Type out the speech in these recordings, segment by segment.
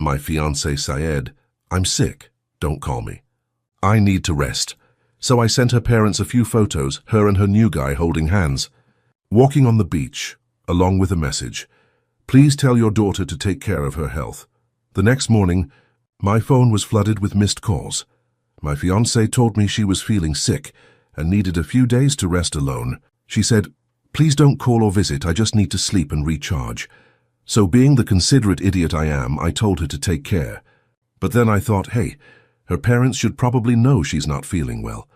My fiancé Syed, I'm sick. Don't call me. I need to rest. So I sent her parents a few photos, her and her new guy holding hands, walking on the beach, along with a message. Please tell your daughter to take care of her health. The next morning, my phone was flooded with missed calls. My fiancée told me she was feeling sick and needed a few days to rest alone. She said, please don't call or visit, I just need to sleep and recharge. So being the considerate idiot I am, I told her to take care. But then I thought, hey, her parents should probably know she's not feeling well.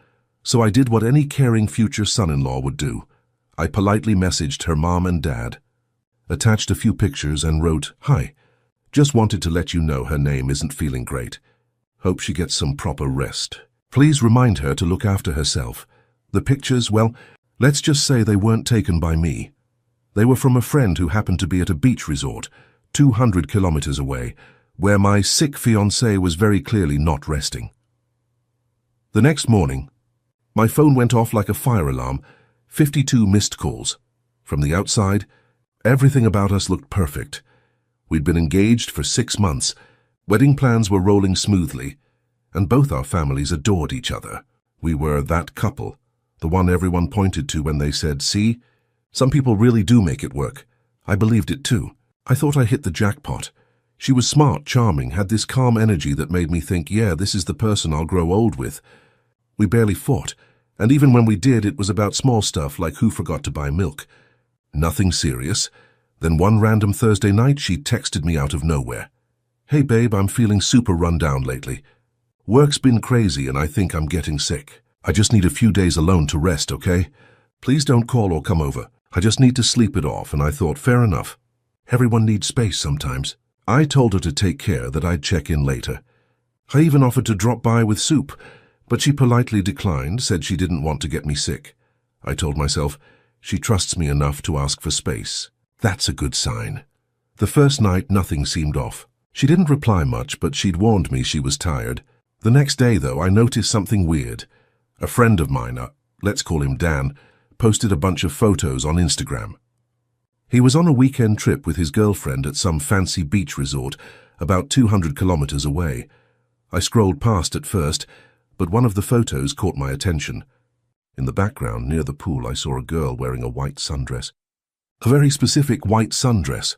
So I did what any caring future son-in-law would do. I politely messaged her mom and dad, attached a few pictures and wrote, hi, just wanted to let you know her name isn't feeling great. Hope she gets some proper rest. Please remind her to look after herself. The pictures, well, let's just say they weren't taken by me. They were from a friend who happened to be at a beach resort, 200 kilometers away, where my sick fiancé was very clearly not resting. The next morning, my phone went off like a fire alarm, 52 missed calls. From the outside, everything about us looked perfect. We'd been engaged for 6 months, wedding plans were rolling smoothly, and both our families adored each other. We were that couple, the one everyone pointed to when they said, see, some people really do make it work. I believed it too. I thought I hit the jackpot. She was smart, charming, had this calm energy that made me think, yeah, this is the person I'll grow old with. We barely fought, and even when we did, it was about small stuff like who forgot to buy milk. Nothing serious. Then one random Thursday night, she texted me out of nowhere. Hey babe, I'm feeling super run down lately. Work's been crazy and I think I'm getting sick. I just need a few days alone to rest, okay? Please don't call or come over. I just need to sleep it off, and I thought, fair enough. Everyone needs space sometimes. I told her to take care, that I'd check in later. I even offered to drop by with soup, but she politely declined, said she didn't want to get me sick. I told myself, she trusts me enough to ask for space. That's a good sign. The first night, nothing seemed off. She didn't reply much, but she'd warned me she was tired. The next day, though, I noticed something weird. A friend of mine, let's call him Dan, posted a bunch of photos on Instagram. He was on a weekend trip with his girlfriend at some fancy beach resort about 200 kilometers away. I scrolled past at first, but one of the photos caught my attention. In the background, near the pool, I saw a girl wearing a white sundress. A very specific white sundress.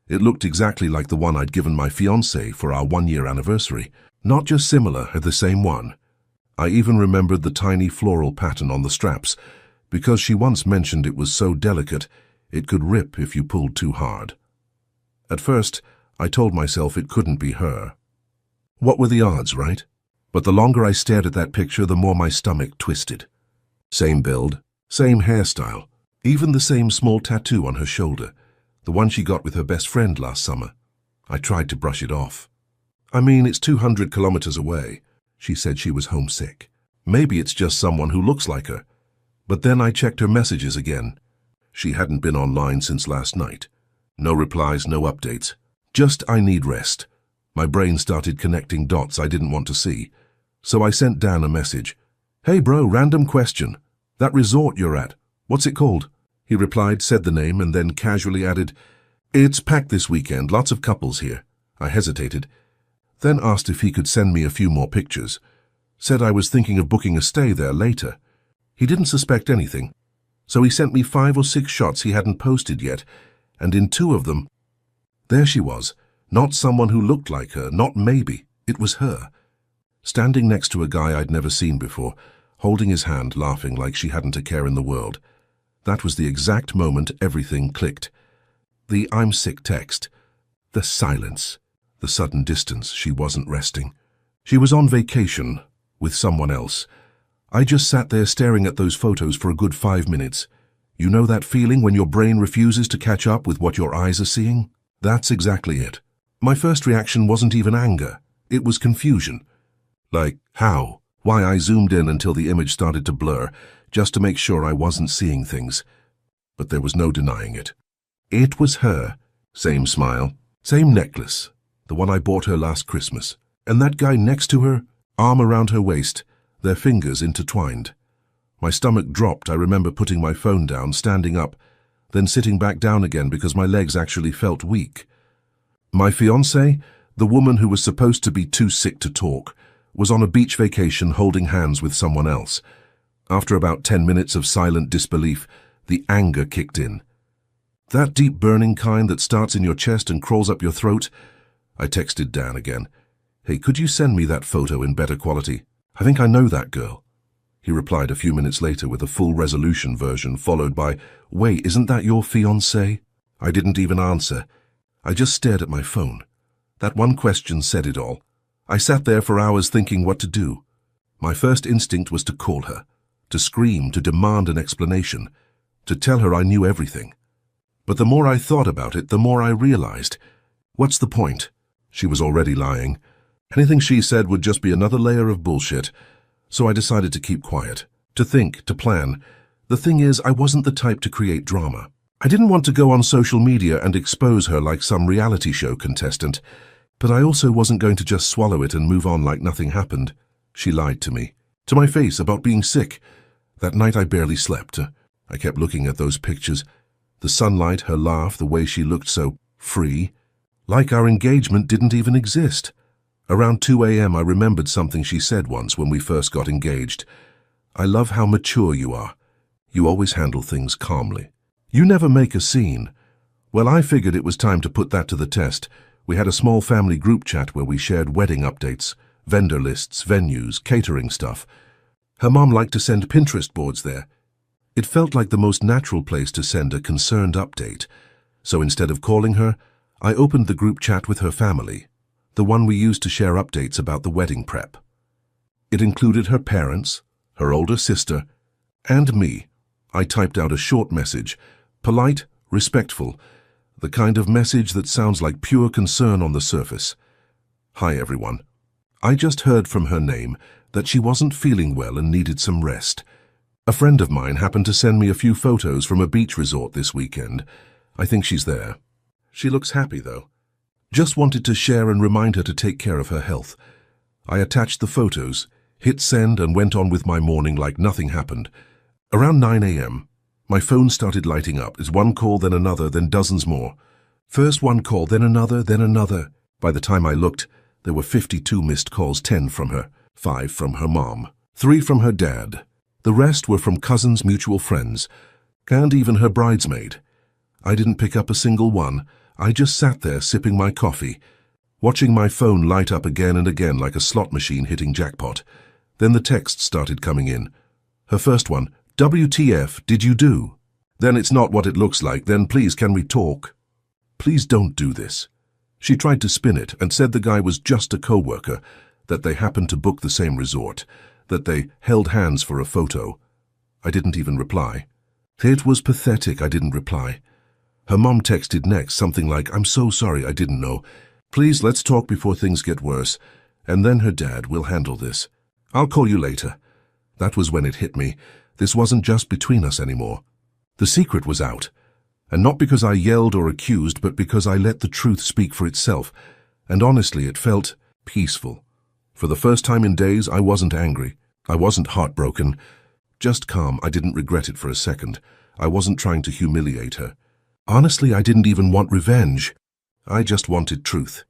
It looked exactly like the one I'd given my fiancé for our 1-year anniversary. Not just similar, the same one. I even remembered the tiny floral pattern on the straps, because she once mentioned it was so delicate it could rip if you pulled too hard. At first, I told myself it couldn't be her. What were the odds, right? But the longer I stared at that picture, the more my stomach twisted. Same build, same hairstyle, even the same small tattoo on her shoulder, the one she got with her best friend last summer. I tried to brush it off. I mean, it's 200 kilometers away. She said she was homesick. Maybe it's just someone who looks like her. But then I checked her messages again. She hadn't been online since last night. No replies, no updates. Just, I need rest. My brain started connecting dots I didn't want to see. So I sent Dan a message. Hey bro, random question. That resort you're at, what's it called? He replied, said the name, and then casually added, it's packed this weekend, lots of couples here. I hesitated, then asked if he could send me a few more pictures. Said I was thinking of booking a stay there later. He didn't suspect anything, so he sent me 5 or 6 shots he hadn't posted yet, and in 2 of them, there she was, not someone who looked like her, not maybe, it was her. Standing next to a guy I'd never seen before, holding his hand, laughing like she hadn't a care in the world. That was the exact moment everything clicked. The I'm sick text, the silence, the sudden distance. She wasn't resting. She was on vacation with someone else. I just sat there staring at those photos for a good 5 minutes. You know that feeling when your brain refuses to catch up with what your eyes are seeing? That's exactly it. My first reaction wasn't even anger. It was confusion. Like, how? Why? I zoomed in until the image started to blur, just to make sure I wasn't seeing things. But there was no denying it. It was her. Same smile, same necklace, the one I bought her last Christmas. And that guy next to her, arm around her waist, their fingers intertwined. My stomach dropped. I remember putting my phone down, standing up, then sitting back down again because my legs actually felt weak. My fiancé, The woman who was supposed to be too sick to talk was on a beach vacation holding hands with someone else. After about 10 minutes of silent disbelief, the anger kicked in. That deep burning kind that starts in your chest and crawls up your throat? I texted Dan again. Hey, could you send me that photo in better quality? I think I know that girl. He replied a few minutes later with a full resolution version followed by, wait, isn't that your fiancée? I didn't even answer. I just stared at my phone. That one question said it all. I sat there for hours thinking what to do. My first instinct was to call her, to scream, to demand an explanation, to tell her I knew everything. But the more I thought about it, the more I realized, what's the point? She was already lying. Anything she said would just be another layer of bullshit. So I decided to keep quiet, to think, to plan. The thing is, I wasn't the type to create drama. I didn't want to go on social media and expose her like some reality show contestant, but I also wasn't going to just swallow it and move on like nothing happened. She lied to me, to my face, about being sick. That night I barely slept. I kept looking at those pictures. The sunlight, her laugh, the way she looked so free. Like our engagement didn't even exist. Around 2 a.m. I remembered something she said once when we first got engaged. I love how mature you are. You always handle things calmly. You never make a scene. Well, I figured it was time to put that to the test. We had a small family group chat where we shared wedding updates, vendor lists, venues, catering stuff. Her mom liked to send Pinterest boards there. It felt like the most natural place to send a concerned update. So instead of calling her, I opened the group chat with her family, the one we used to share updates about the wedding prep. It included her parents, her older sister, and me. I typed out a short message, polite, respectful, the kind of message that sounds like pure concern on the surface. Hi everyone. I just heard from her name that she wasn't feeling well and needed some rest. A friend of mine happened to send me a few photos from a beach resort this weekend. I think she's there. She looks happy though. Just wanted to share and remind her to take care of her health. I attached the photos, hit send and went on with my morning like nothing happened. Around 9 a.m., my phone started lighting up. It's one call, then another, then dozens more. First one call, then another, then another. By the time I looked, there were 52 missed calls, 10 from her, 5 from her mom, 3 from her dad. The rest were from cousins, mutual friends, and even her bridesmaid. I didn't pick up a single one. I just sat there sipping my coffee, watching my phone light up again and again like a slot machine hitting jackpot. Then the texts started coming in. Her first one, WTF, did you do? Then it's not what it looks like, then please can we talk? Please don't do this. She tried to spin it and said the guy was just a co-worker, that they happened to book the same resort, that they held hands for a photo. I didn't even reply. It was pathetic I didn't reply. Her mom texted next, something like, I'm so sorry, I didn't know. Please, let's talk before things get worse. And then her dad, will handle this. I'll call you later. That was when it hit me. This wasn't just between us anymore. The secret was out. And not because I yelled or accused, but because I let the truth speak for itself. And honestly, it felt peaceful. For the first time in days, I wasn't angry. I wasn't heartbroken. Just calm. I didn't regret it for a second. I wasn't trying to humiliate her. Honestly, I didn't even want revenge. I just wanted truth.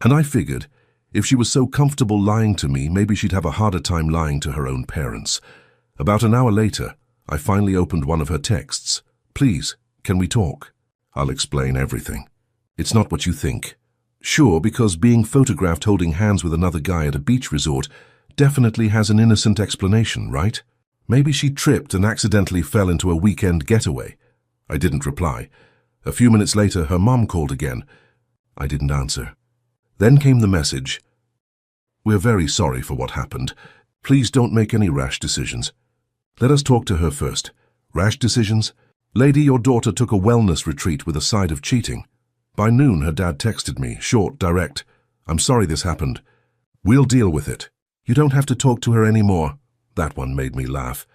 And I figured, if she was so comfortable lying to me, maybe she'd have a harder time lying to her own parents. About an hour later, I finally opened one of her texts. Please, can we talk? I'll explain everything. It's not what you think. Sure, because being photographed holding hands with another guy at a beach resort definitely has an innocent explanation, right? Maybe she tripped and accidentally fell into a weekend getaway. I didn't reply. A few minutes later, her mom called again. I didn't answer. Then came the message. We're very sorry for what happened. Please don't make any rash decisions. Let us talk to her first. Rash decisions? Lady, your daughter took a wellness retreat with a side of cheating. By noon, her dad texted me, short, direct. I'm sorry this happened. We'll deal with it. You don't have to talk to her anymore. That one made me laugh.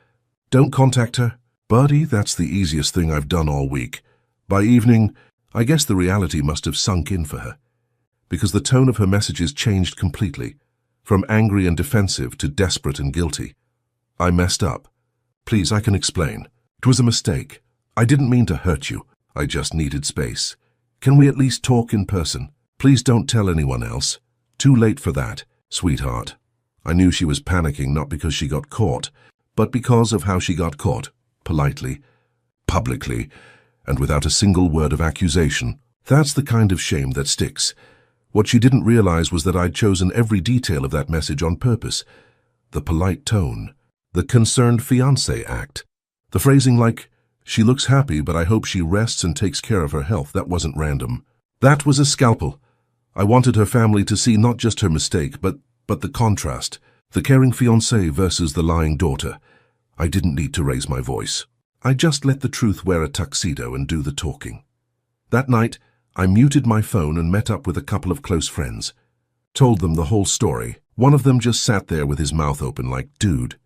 Don't contact her. Buddy, that's the easiest thing I've done all week. By evening, I guess the reality must have sunk in for her, because the tone of her messages changed completely, from angry and defensive to desperate and guilty. I messed up. Please, I can explain. It was a mistake. I didn't mean to hurt you. I just needed space. Can we at least talk in person? Please don't tell anyone else. Too late for that, sweetheart. I knew she was panicking not because she got caught, but because of how she got caught, politely, publicly, and without a single word of accusation. That's the kind of shame that sticks. What she didn't realize was that I'd chosen every detail of that message on purpose. The polite tone, the concerned fiancé act, the phrasing like, "She looks happy, but I hope she rests and takes care of her health." That wasn't random. That was a scalpel. I wanted her family to see not just her mistake, but the contrast, the caring fiancé versus the lying daughter. I didn't need to raise my voice. I just let the truth wear a tuxedo and do the talking. That night, I muted my phone and met up with a couple of close friends. Told them the whole story. One of them just sat there with his mouth open like, "Dude,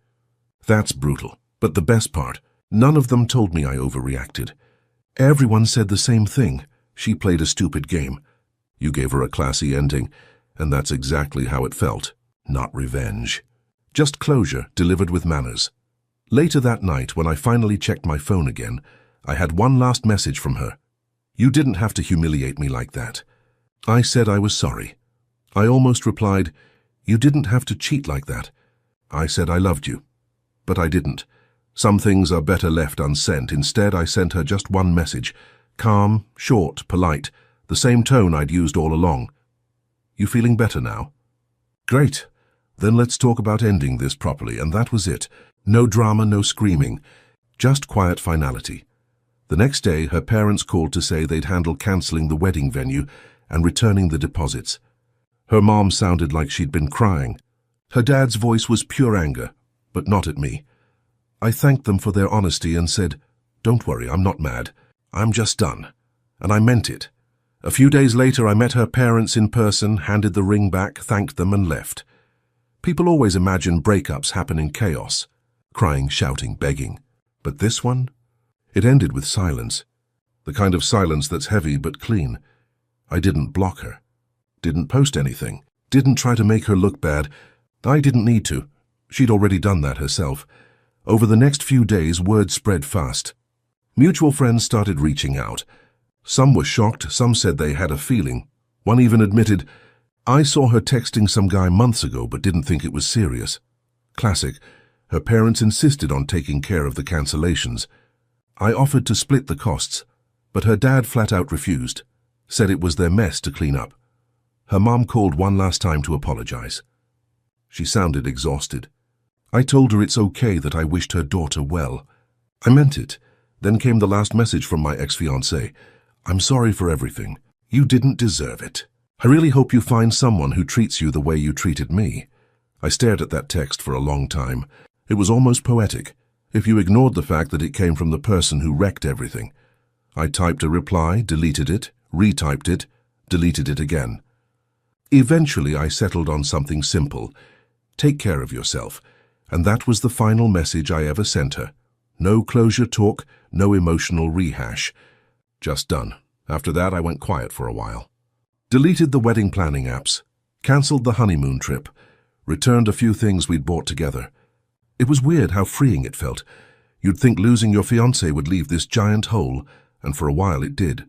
that's brutal." But the best part, none of them told me I overreacted. Everyone said the same thing. She played a stupid game. You gave her a classy ending, and that's exactly how it felt. Not revenge. Just closure delivered with manners. Later that night, when I finally checked my phone again, I had one last message from her. "You didn't have to humiliate me like that." I said I was sorry. I almost replied, "You didn't have to cheat like that." I said I loved you. But I didn't. Some things are better left unsent. Instead, I sent her just one message. Calm, short, polite, the same tone I'd used all along. "You feeling better now?" "Great. Then let's talk about ending this properly." And that was it. No drama, no screaming. Just quiet finality. The next day, her parents called to say they'd handle cancelling the wedding venue and returning the deposits. Her mom sounded like she'd been crying. Her dad's voice was pure anger, but not at me. I thanked them for their honesty and said, "Don't worry, I'm not mad. I'm just done." And I meant it. A few days later, I met her parents in person, handed the ring back, thanked them, and left. People always imagine breakups happen in chaos. Crying, shouting, begging. But this one? It ended with silence. The kind of silence that's heavy but clean. I didn't block her. Didn't post anything. Didn't try to make her look bad. I didn't need to. She'd already done that herself. Over the next few days, word spread fast. Mutual friends started reaching out. Some were shocked, some said they had a feeling. One even admitted, "I saw her texting some guy months ago but didn't think it was serious." Classic. Her parents insisted on taking care of the cancellations. I offered to split the costs, but her dad flat out refused, said it was their mess to clean up. Her mom called one last time to apologize. She sounded exhausted. I told her it's okay that I wished her daughter well. I meant it. Then came the last message from my ex-fiancé. "I'm sorry for everything. You didn't deserve it. I really hope you find someone who treats you the way you treated me." I stared at that text for a long time. It was almost poetic, if you ignored the fact that it came from the person who wrecked everything. I typed a reply, deleted it, retyped it, deleted it again. Eventually, I settled on something simple. Take care of yourself. And that was the final message I ever sent her. No closure talk, no emotional rehash. Just done. After that, I went quiet for a while. Deleted the wedding planning apps. Cancelled the honeymoon trip. Returned a few things we'd bought together. It was weird how freeing it felt. You'd think losing your fiancé would leave this giant hole, and for a while it did.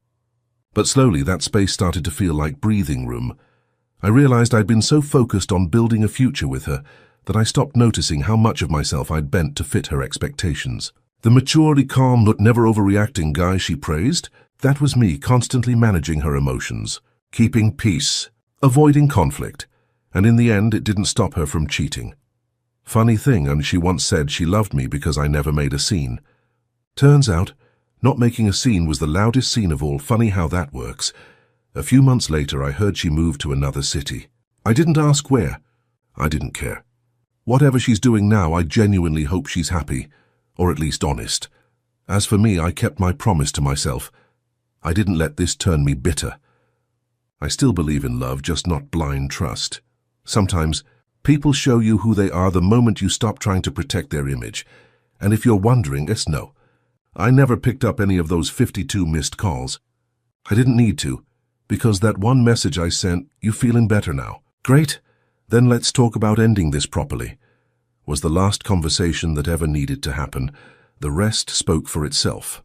But slowly that space started to feel like breathing room. I realized I'd been so focused on building a future with her that I stopped noticing how much of myself I'd bent to fit her expectations. The maturely calm but never overreacting guy she praised, that was me constantly managing her emotions, keeping peace, avoiding conflict, and in the end it didn't stop her from cheating. Funny thing, and she once said she loved me because I never made a scene. Turns out, not making a scene was the loudest scene of all. Funny how that works. A few months later, I heard she moved to another city. I didn't ask where. I didn't care. Whatever she's doing now, I genuinely hope she's happy, or at least honest. As for me, I kept my promise to myself. I didn't let this turn me bitter. I still believe in love, just not blind trust. Sometimes, people show you who they are the moment you stop trying to protect their image. And if you're wondering, it's no. I never picked up any of those 52 missed calls. I didn't need to, because that one message I sent, "You feeling better now?" Great. Then let's talk about ending this properly, was the last conversation that ever needed to happen. The rest spoke for itself.